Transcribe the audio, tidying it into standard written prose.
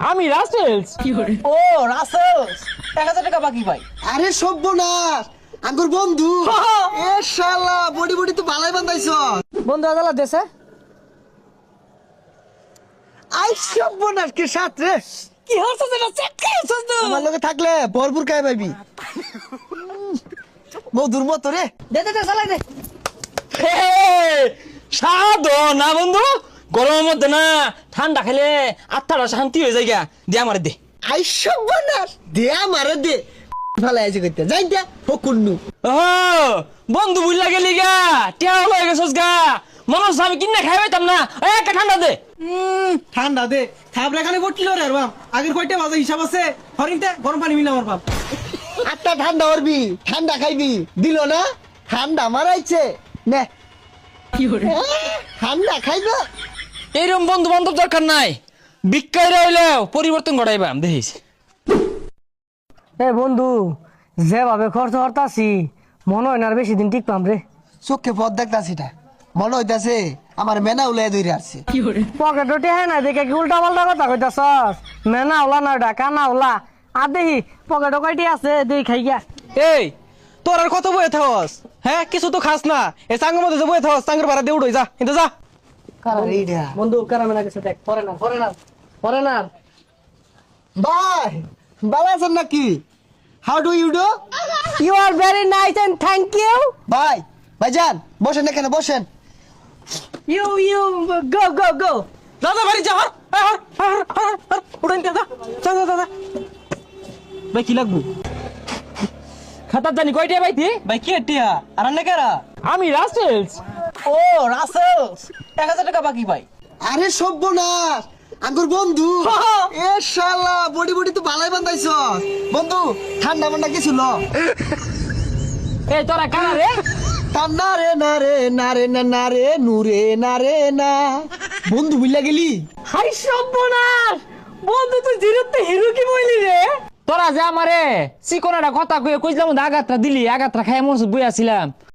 আমি রাসেলস। ও রাসেলস, 1000 টাকা বাকি ভাই। আরে সব্যনাশ, আঙ্গুর বন্ধু। এ শালা বডি বডি তো ভালোই বান্ধাইছ। বন্ধু আদালত দেশে আই সব্যনাশ কে সাথ রে। কি হচ্ছে যেটা চেক করছস তো? আমার লগে থাকলে ভরপুর খাই পাইবি। বন্ধুর মতো রে। দে দে দে চালাই দে। সাধো না বন্ধু, গরমের মধ্যে না ঠান্ডা খেলে আত্মাটা শান্তি হয়ে যায় গা। দে আমার দে। আই সব্যনাশ, দে আমারে দে। ভালো আছে কইতে যাই দে ফকুন্নু। ও বন্ধু বুঝলা গেলি গা, টিয়া হয়ে গেছস গা। মনে হচ্ছে আমি কিনে খাই পাইতাম না। একটা ঠান্ডা দে। ঠান্ডা দে থাবরা খানে বটলি রে বাপ আগের কয়টা বাজে হিসাব আছে হরিণতে গরম পানি মিলা আমার বাপ আটটা ঠান্ডা করবি, ঠান্ডা খাইবি, দিল না ঠান্ডা মারাইছে নে। ঠান্ডা খাইবা। এইরকম বন্ধু বান্ধব দরকার নাই, বিক্কাই রইলেও পরিবর্তন ঘটাইবাম দেখিস। এ বন্ধু, যেভাবে খরচ হরতাছি মনে হয় না আর বেশি দিন টিকপাম রে। চোখে পথ দেখতাছি না, মনে হইতাছে আমার মেনা উলাই ধরে আসছে। পকেট ওটি হ্যাঁ না দেখে কি উল্টা পাল্টা কথা কইতাছস? মেনা ওলা না ওটা কানা ওলা। আর দেখি পকেটও কয়টি আছে দেখি খাই গিয়া। এই তোর আর কত বয়ে থাকস হ্যাঁ কিছু তো খাস না এই চাঙ্গের মধ্যে যে বয়ে থাকস চাঙ্গের ভাড়া দিয়ে উড়ই যা কিন্তু যা কারণ এইটা বন্ধু কারামেনা গেছে দেখ, ফরেনার। ভাই ভালো আছেন নাকি? How do you do? You are very nice and thank you. ভাই ভাইজান বসেন এখানে বসেন। You go. দাদা বাড়ি যা উড়াই যা যা যা যা ভাই কি লাগবো খাতার জানি কয়টা পাইতি? ভাই কি টিয়া আর না কেরা আমি রাসেলস। ও রাসেলস, 1000 টাকা বাকি ভাই। আরে সব্যনাশ, আঙ্গুর বন্ধু। এ শালা বডি বডি তো ভালোই বান্ধাইছ। বন্ধু ঠান্ডা মান্ডা কিছু ল। এই তোরা কানা রে? ঠান্ডা রে না রে না রে না না রে নুরে না রে না। বন্ধু বুঝলা গেলি? হাই সর্বনাশ, বন্ধু তুই জিরোতে হিরো কি বইলি রে? তোরা যে আমারে চিকন একটা কথা কইছিলাম, আগাতটা দিলি, আগাতটা খাই মন বই আসছিলাম।